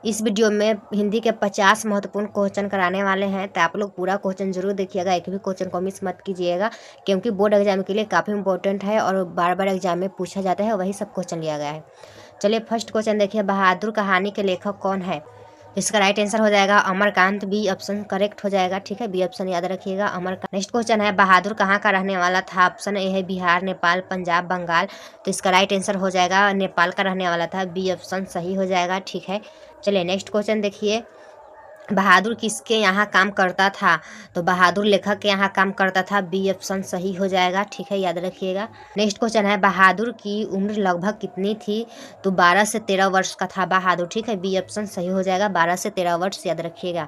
इस वीडियो में हिंदी के 50 महत्वपूर्ण क्वेश्चन कराने वाले हैं, तो आप लोग पूरा क्वेश्चन जरूर देखिएगा, एक भी क्वेश्चन को मिस मत कीजिएगा, क्योंकि बोर्ड एग्जाम के लिए काफ़ी इंपॉर्टेंट है और बार बार एग्जाम में पूछा जाता है, वही सब क्वेश्चन लिया गया है। चलिए फर्स्ट क्वेश्चन देखिए, बहादुर कहानी के लेखक कौन है? इसका राइट आंसर हो जाएगा अमरकांत, बी ऑप्शन करेक्ट हो जाएगा। ठीक है, बी ऑप्शन याद रखिएगा, अमरकांत। नेक्स्ट क्वेश्चन है, बहादुर कहाँ का रहने वाला था? ऑप्शन ए है बिहार, नेपाल, पंजाब, बंगाल। तो इसका राइट आंसर हो जाएगा नेपाल का रहने वाला था, बी ऑप्शन सही हो जाएगा। ठीक है, चलिए नेक्स्ट क्वेश्चन देखिए, बहादुर किसके यहाँ काम करता था? तो बहादुर लेखक के यहाँ काम करता था, बी ऑप्शन सही हो जाएगा। ठीक है, याद रखिएगा। नेक्स्ट क्वेश्चन है, बहादुर की उम्र लगभग कितनी थी? तो 12 से 13 वर्ष का था बहादुर। ठीक है, बी ऑप्शन सही हो जाएगा, 12 से 13 वर्ष, याद रखिएगा।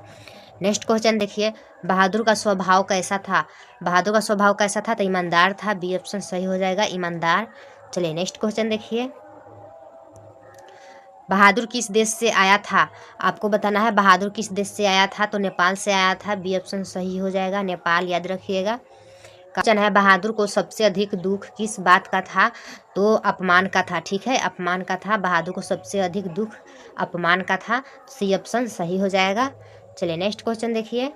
नेक्स्ट क्वेश्चन देखिए, बहादुर का स्वभाव कैसा था? बहादुर का स्वभाव कैसा था? तो ईमानदार था, बी ऑप्शन सही हो जाएगा, ईमानदार। चलिए नेक्स्ट क्वेश्चन देखिए, बहादुर किस देश से आया था? आपको बताना है बहादुर किस देश से आया था। तो नेपाल से आया था, बी ऑप्शन सही हो जाएगा, नेपाल, याद रखिएगा। क्वेश्चन है, बहादुर को सबसे अधिक दुख किस बात का था? तो अपमान का था। ठीक है, अपमान का था, बहादुर को सबसे अधिक दुख अपमान का था, सी ऑप्शन सही हो जाएगा। चलिए नेक्स्ट क्वेश्चन देखिए,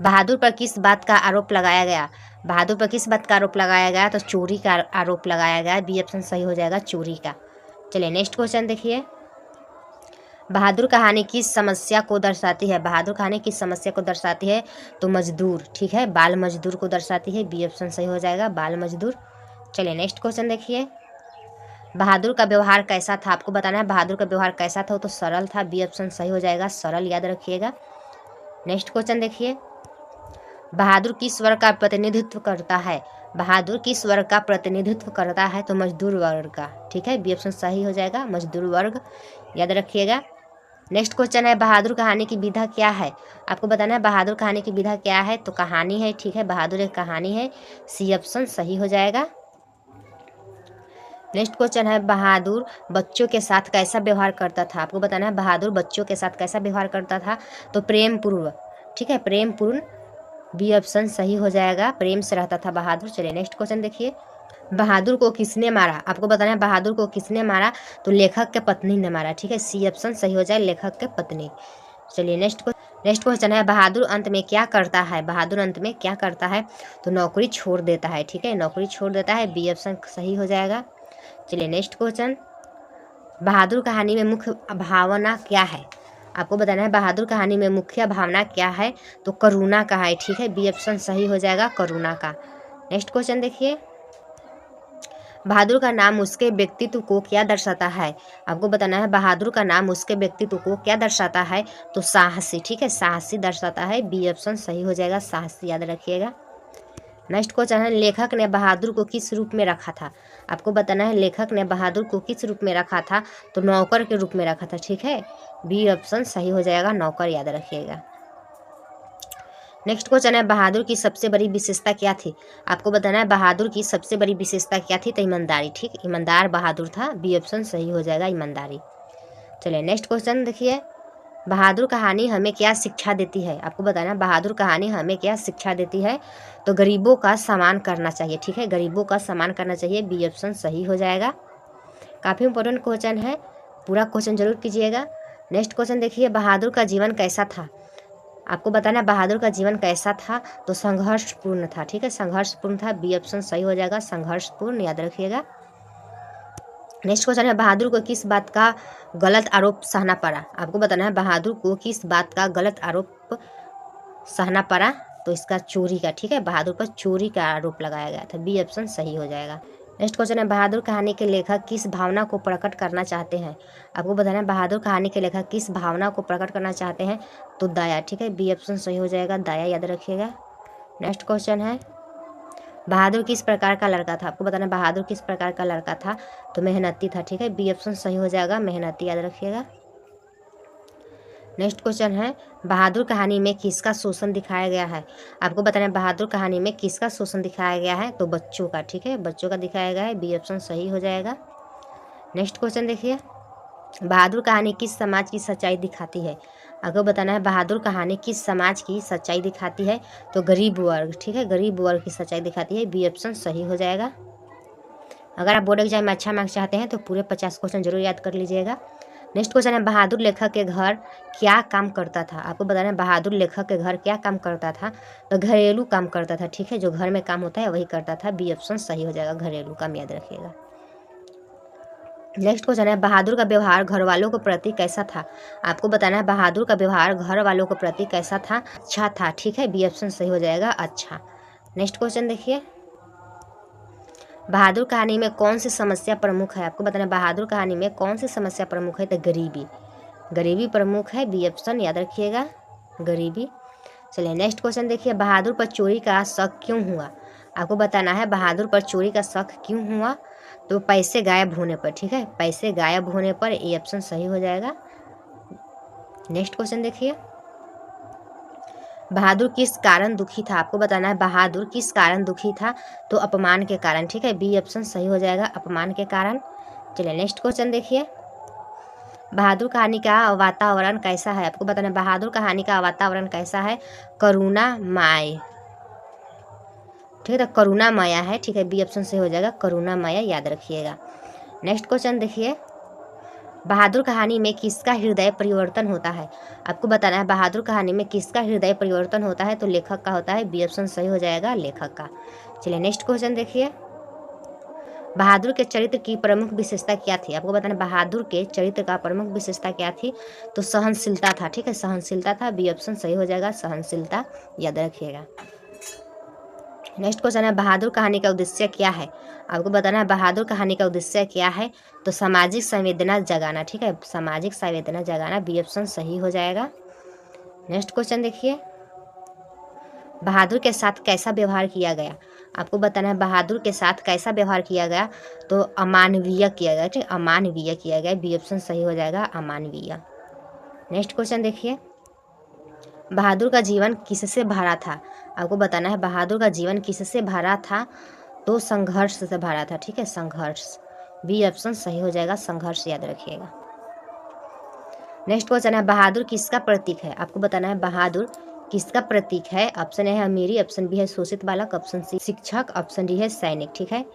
बहादुर पर किस बात का आरोप लगाया गया? बहादुर पर किस बात का आरोप लगाया गया? तो चोरी का आरोप लगाया गया, बी ऑप्शन सही हो जाएगा, चोरी का। चलिए नेक्स्ट क्वेश्चन देखिए, बहादुर कहानी किस समस्या को दर्शाती है? बहादुर कहानी किस समस्या को दर्शाती है? तो मजदूर। ठीक है, बाल मजदूर को दर्शाती है, बी ऑप्शन सही हो जाएगा, बाल मजदूर। चलिए नेक्स्ट क्वेश्चन देखिए, बहादुर का व्यवहार कैसा था? आपको बताना है बहादुर का व्यवहार कैसा था। तो सरल था, बी ऑप्शन सही हो जाएगा, सरल, याद रखिएगा। नेक्स्ट क्वेश्चन देखिए, बहादुर किस वर्ग का प्रतिनिधित्व करता है? बहादुर किस वर्ग का प्रतिनिधित्व करता है? तो मजदूर वर्ग का। ठीक है, बी ऑप्शन सही हो जाएगा, मजदूर वर्ग, याद रखिएगा। नेक्स्ट क्वेश्चन है, बहादुर कहानी की विधा क्या है? आपको बताना है बहादुर कहानी की विधा क्या है? तो कहानी है। ठीक है, बहादुर एक कहानी है, सी ऑप्शन सही हो जाएगा। नेक्स्ट क्वेश्चन है, बहादुर बच्चों के साथ कैसा व्यवहार करता था? आपको बताना है बहादुर बच्चों के साथ कैसा व्यवहार करता था? तो प्रेम पूर्व। ठीक है, प्रेम पूर्ण, बी ऑप्शन सही हो जाएगा, प्रेम से रहता था बहादुर। चलिए नेक्स्ट क्वेश्चन देखिए, बहादुर को किसने मारा? आपको बताना है बहादुर को किसने मारा? तो लेखक के पत्नी ने मारा। ठीक है, सी ऑप्शन सही हो जाए, लेखक के पत्नी। चलिए नेक्स्ट क्वेश्चन है, बहादुर अंत में क्या करता है? बहादुर अंत में क्या करता है? तो नौकरी छोड़ देता है। ठीक है, नौकरी छोड़ देता है, बी ऑप्शन सही हो जाएगा। चलिए नेक्स्ट क्वेश्चन, बहादुर कहानी में मुख्य भावना क्या है? आपको बताना है बहादुर कहानी में मुख्य भावना क्या है? तो करुणा का है। ठीक है, बी ऑप्शन सही हो जाएगा, करुणा का। नेक्स्ट क्वेश्चन देखिए, बहादुर का नाम उसके व्यक्तित्व को क्या दर्शाता है? आपको बताना है बहादुर का नाम उसके व्यक्तित्व को क्या दर्शाता है? तो साहसी। ठीक है, साहसी दर्शाता है, बी ऑप्शन सही हो जाएगा, साहसी, याद रखिएगा। नेक्स्ट क्वेश्चन है, लेखक ने बहादुर को किस रूप में रखा था? आपको बताना है लेखक ने बहादुर को किस रूप में रखा था? तो नौकर के रूप में रखा था। ठीक है, बी ऑप्शन सही हो जाएगा, नौकर, याद रखिएगा। नेक्स्ट क्वेश्चन है, बहादुर की सबसे बड़ी विशेषता क्या थी? आपको बताना है बहादुर की सबसे बड़ी विशेषता क्या थी? तो ईमानदारी। ठीक, ईमानदार बहादुर था, बी ऑप्शन सही हो जाएगा, ईमानदारी। चलिए नेक्स्ट क्वेश्चन देखिए, बहादुर कहानी हमें क्या शिक्षा देती है? आपको बताना है बहादुर कहानी हमें क्या शिक्षा देती है? तो गरीबों का सम्मान करना चाहिए। ठीक है, गरीबों का सम्मान करना चाहिए, बी ऑप्शन सही हो जाएगा। काफ़ी इंपॉर्टेंट क्वेश्चन है, पूरा क्वेश्चन जरूर कीजिएगा। नेक्स्ट क्वेश्चन देखिए, बहादुर का जीवन कैसा था? आपको बताना है बहादुर का जीवन कैसा था? तो संघर्षपूर्ण था। ठीक है, संघर्षपूर्ण था, बी ऑप्शन सही हो जाएगा, संघर्षपूर्ण, याद रखिएगा। नेक्स्ट क्वेश्चन है, बहादुर को किस बात का गलत आरोप सहना पड़ा? आपको बताना है बहादुर को किस बात का गलत आरोप सहना पड़ा? तो इसका चोरी का। ठीक है, बहादुर पर चोरी का आरोप लगाया गया था, बी ऑप्शन सही हो जाएगा। नेक्स्ट क्वेश्चन है, बहादुर कहानी के लेखक किस भावना को प्रकट करना चाहते हैं? आपको बताना है बहादुर कहानी के लेखक किस भावना को प्रकट करना चाहते हैं? तो दया। ठीक है, बी ऑप्शन सही हो जाएगा, दया, याद रखिएगा। नेक्स्ट क्वेश्चन है, बहादुर किस प्रकार का लड़का था? आपको बताना है बहादुर किस प्रकार का लड़का था? तो मेहनती था। ठीक है, बी ऑप्शन सही हो जाएगा, मेहनती, याद रखिएगा। नेक्स्ट क्वेश्चन है, बहादुर कहानी में किसका शोषण दिखाया गया है? आपको बताना है बहादुर कहानी में किसका शोषण दिखाया गया है? तो बच्चों का। ठीक है, बच्चों का दिखाया गया है, बी ऑप्शन सही हो जाएगा। नेक्स्ट क्वेश्चन देखिए, बहादुर कहानी किस समाज की सच्चाई दिखाती है? आपको बताना है बहादुर कहानी किस समाज की सच्चाई दिखाती है? तो गरीब वर्ग। ठीक है, गरीब वर्ग की सच्चाई दिखाती है, बी ऑप्शन सही हो जाएगा। अगर आप बोर्ड एग्जाम में अच्छा मार्क्स चाहते हैं तो पूरे 50 क्वेश्चन जरूर याद कर लीजिएगा। नेक्स्ट क्वेश्चन है बहादुर लेखक के घर क्या काम करता था। आपको बताना है बहादुर लेखक के घर क्या काम करता था। तो घरेलू काम करता था, ठीक है, जो घर में काम होता है वही करता था। बी ऑप्शन सही हो जाएगा, घरेलू काम, याद रखिएगा। नेक्स्ट क्वेश्चन है बहादुर का व्यवहार घर वालों के प्रति कैसा था। आपको बताना है बहादुर का व्यवहार घर वालों के प्रति कैसा था। अच्छा था, ठीक है, बी ऑप्शन सही हो जाएगा, अच्छा। नेक्स्ट क्वेश्चन देखिए, बहादुर कहानी में कौन सी समस्या प्रमुख है। आपको बताना है बहादुर कहानी में कौन सी समस्या प्रमुख है। तो गरीबी, गरीबी प्रमुख है, बी ऑप्शन याद रखिएगा, गरीबी। चलिए नेक्स्ट क्वेश्चन देखिए, बहादुर पर चोरी का शक क्यों हुआ। आपको बताना है बहादुर पर चोरी का शक क्यों हुआ। तो पैसे गायब होने पर, ठीक है, पैसे गायब होने पर, ए ऑप्शन सही हो जाएगा। नेक्स्ट क्वेश्चन देखिए, बहादुर किस कारण दुखी था। आपको बताना है बहादुर किस कारण दुखी था। तो अपमान के कारण, ठीक है, बी ऑप्शन सही हो जाएगा, अपमान के कारण। चलिए नेक्स्ट क्वेश्चन देखिए, बहादुर कहानी का वातावरण कैसा है। आपको बताना है बहादुर कहानी का वातावरण कैसा है। करुणामय, ठीक है, तो करुणामय है, ठीक है, बी ऑप्शन सही हो जाएगा, करुणामय, याद रखिएगा। नेक्स्ट क्वेश्चन देखिए, बहादुर कहानी में किसका हृदय परिवर्तन होता है। आपको बताना है बहादुर कहानी में किसका हृदय परिवर्तन होता है। तो लेखक का होता है, बी ऑप्शन सही हो जाएगा, लेखक का। चलिए नेक्स्ट क्वेश्चन देखिए, बहादुर के चरित्र की प्रमुख विशेषता क्या थी। आपको बताना बहादुर के चरित्र का प्रमुख विशेषता क्या थी। तो सहनशीलता था, ठीक है, सहनशीलता था, बी ऑप्शन सही हो जाएगा, सहनशीलता, याद रखिएगा। नेक्स्ट क्वेश्चन है बहादुर कहानी का उद्देश्य क्या है। आपको बताना है बहादुर कहानी का उद्देश्य क्या है। तो सामाजिक संवेदना जगाना, ठीक है, सामाजिक संवेदना जगाना, बी ऑप्शन सही हो जाएगा। नेक्स्ट क्वेश्चन देखिए, बहादुर के साथ कैसा व्यवहार किया गया। आपको बताना है बहादुर के साथ कैसा व्यवहार किया गया। तो अमानवीय किया गया, ठीक, अमानवीय किया गया, बी ऑप्शन सही हो जाएगा, अमानवीय। नेक्स्ट क्वेश्चन देखिए, बहादुर का जीवन किससे भरा था। आपको बताना है बहादुर का जीवन किससे भरा था। तो संघर्ष से भरा था, ठीक है, संघर्ष, बी ऑप्शन सही हो जाएगा, संघर्ष, याद रखिएगा। नेक्स्ट क्वेश्चन है बहादुर किसका प्रतीक है। आपको बताना है बहादुर किसका प्रतीक है। ऑप्शन ए है अमीरी, ऑप्शन बी है शोषित बालक, ऑप्शन सी शिक्षक, ऑप्शन डी है सैनिक, ठीक है,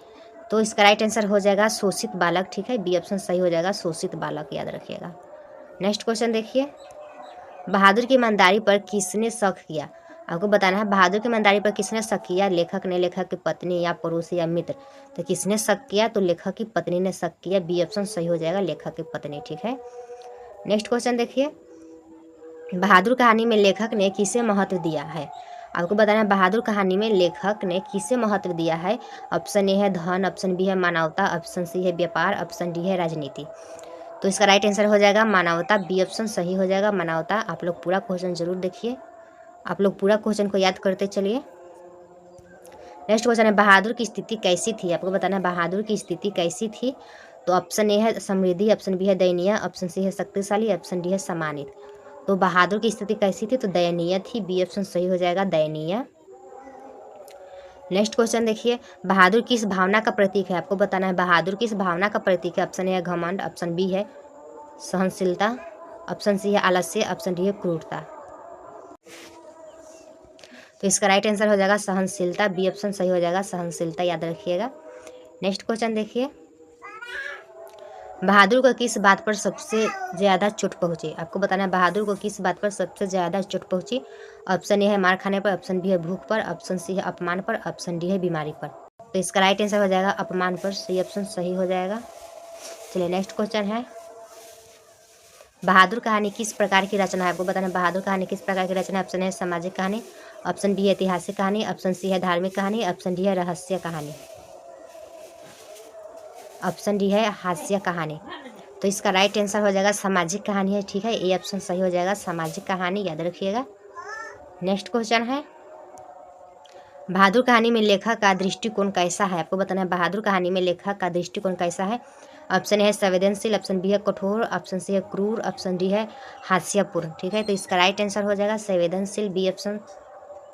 तो इसका राइट आंसर हो जाएगा शोषित बालक, ठीक है, बी ऑप्शन सही हो जाएगा, शोषित बालक, याद रखिएगा। नेक्स्ट क्वेश्चन देखिए, बहादुर की ईमानदारी पर किसने शक किया। आपको बताना है बहादुर की ईमानदारी पर किसने शक किया। लेखक ने, लेखक की पत्नी, या पड़ोसी, या मित्र। तो किसने शक किया। तो लेखक की पत्नी ने शक किया, बी ऑप्शन सही हो जाएगा, लेखक की पत्नी, ठीक है। नेक्स्ट क्वेश्चन देखिए, बहादुर कहानी में लेखक ने किसे महत्व दिया है। आपको बताना है बहादुर कहानी में लेखक ने किसे महत्व दिया है। ऑप्शन ए है धन, ऑप्शन बी है मानवता, ऑप्शन सी है व्यापार, ऑप्शन डी है राजनीति। तो इसका राइट आंसर हो जाएगा मानवता, बी ऑप्शन सही हो जाएगा, मानवता। आप लोग पूरा क्वेश्चन जरूर देखिए, आप लोग पूरा क्वेश्चन को याद करते चलिए। नेक्स्ट क्वेश्चन है बहादुर की स्थिति कैसी थी। आपको बताना है बहादुर की स्थिति कैसी थी। तो ऑप्शन ए है समृद्धि, ऑप्शन बी है दयनीय, ऑप्शन सी है शक्तिशाली, ऑप्शन डी है सम्मानित। तो बहादुर की स्थिति कैसी थी। तो दयनीय थी, बी ऑप्शन सही हो जाएगा, दयनीय। नेक्स्ट क्वेश्चन देखिए, बहादुर किस भावना का प्रतीक है। आपको बताना है बहादुर किस भावना का प्रतीक है। ऑप्शन ए है घमंड, ऑप्शन बी है सहनशीलता, ऑप्शन सी है आलस्य, ऑप्शन डी है क्रूरता। तो इसका राइट आंसर हो जाएगा सहनशीलता, बी ऑप्शन सही हो जाएगा, सहनशीलता, याद रखिएगा। नेक्स्ट क्वेश्चन देखिए, बहादुर को किस बात पर सबसे ज़्यादा चोट पहुँची। आपको बताना है बहादुर को किस बात पर सबसे ज़्यादा चोट पहुँची। ऑप्शन ए है मार खाने पर, ऑप्शन बी है भूख पर, ऑप्शन सी है अपमान पर, ऑप्शन डी है बीमारी पर। तो इसका राइट आंसर हो जाएगा अपमान पर, सी ऑप्शन सही हो जाएगा। चलिए नेक्स्ट क्वेश्चन है, बहादुर कहानी किस प्रकार की रचना है। आपको बताना है बहादुर कहानी किस प्रकार की रचना है। ऑप्शन है सामाजिक कहानी, ऑप्शन बी है ऐतिहासिक कहानी, ऑप्शन सी है धार्मिक कहानी, ऑप्शन डी है रहस्य कहानी, ऑप्शन डी है हास्य कहानी। तो इसका राइट आंसर हो जाएगा सामाजिक कहानी है, ठीक है, ए ऑप्शन सही हो जाएगा, सामाजिक कहानी, याद रखिएगा। नेक्स्ट क्वेश्चन है, बहादुर कहानी में लेखक का दृष्टिकोण कैसा है। आपको बताना है बहादुर कहानी में लेखक का दृष्टिकोण कैसा है। ऑप्शन है संवेदनशील, ऑप्शन बी है कठोर, ऑप्शन सी है क्रूर, ऑप्शन डी है हास्यपूर्ण, ठीक है, तो इसका राइट आंसर हो जाएगा संवेदनशील, बी ऑप्शन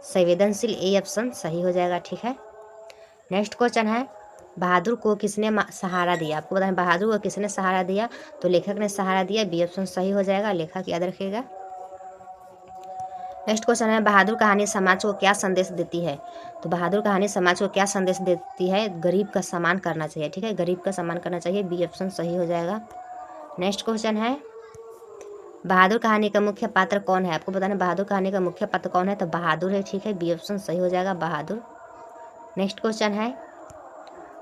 संवेदनशील, ए ऑप्शन सही हो जाएगा, ठीक है। नेक्स्ट क्वेश्चन है, बहादुर को किसने सहारा दिया। आपको बताना बहादुर को किसने सहारा दिया। तो लेखक ने सहारा दिया, बी ऑप्शन सही हो जाएगा, लेखक, याद रखिएगा। नेक्स्ट क्वेश्चन है, बहादुर कहानी समाज को क्या संदेश देती है। तो बहादुर कहानी समाज को क्या संदेश देती है। गरीब का सम्मान करना चाहिए, ठीक है, गरीब का सम्मान करना चाहिए, बी ऑप्शन सही हो जाएगा। नेक्स्ट क्वेश्चन है, बहादुर कहानी का मुख्य पात्र कौन है? आपको बताना बहादुर कहानी का मुख्य पात्र कौन है? तो बहादुर है, ठीक है, बी ऑप्शन सही हो जाएगा, बहादुर। नेक्स्ट क्वेश्चन है,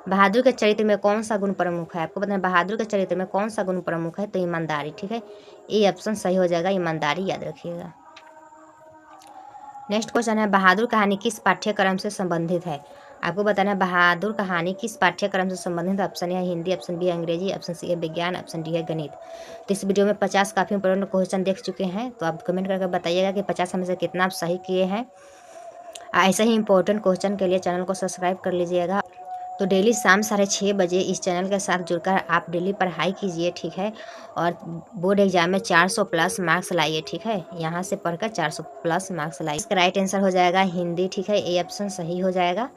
बहादुर के चरित्र में कौन सा गुण प्रमुख है? आपको बताना बहादुर के चरित्र में कौन सा गुण प्रमुख है? तो ईमानदारी, ठीक है, ए ऑप्शन सही हो जाएगा, ईमानदारी, याद रखिएगा। नेक्स्ट क्वेश्चन है, बहादुर कहानी किस पाठ्यक्रम से संबंधित है? आपको बताना है बहादुर कहानी किस पाठ्यक्रम से संबंधित है? ऑप्शन है हिंदी, ऑप्शन बी है अंग्रेजी, ऑप्शन सी है विज्ञान, ऑप्शन डी है गणित। तो इस वीडियो में 50 काफ़ी इंपॉर्टेंट क्वेश्चन देख चुके हैं, तो आप कमेंट करके बताइएगा कि 50 में से कितना आप सही किए हैं। ऐसे ही इंपॉर्टेंट क्वेश्चन के लिए चैनल को सब्सक्राइब कर लीजिएगा। तो डेली शाम 6:30 बजे इस चैनल के साथ जुड़कर आप डेली पढ़ाई कीजिए, ठीक है, और बोर्ड एग्जाम में 400 प्लस मार्क्स लाइए, ठीक है, यहाँ से पढ़कर 400 प्लस मार्क्स लाइए। इसका राइट आंसर हो जाएगा हिंदी, ठीक है, ए ऑप्शन सही हो जाएगा।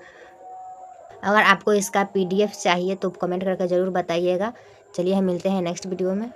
अगर आपको इसका PDF चाहिए तो कमेंट करके ज़रूर बताइएगा। चलिए हम मिलते हैं नेक्स्ट वीडियो में।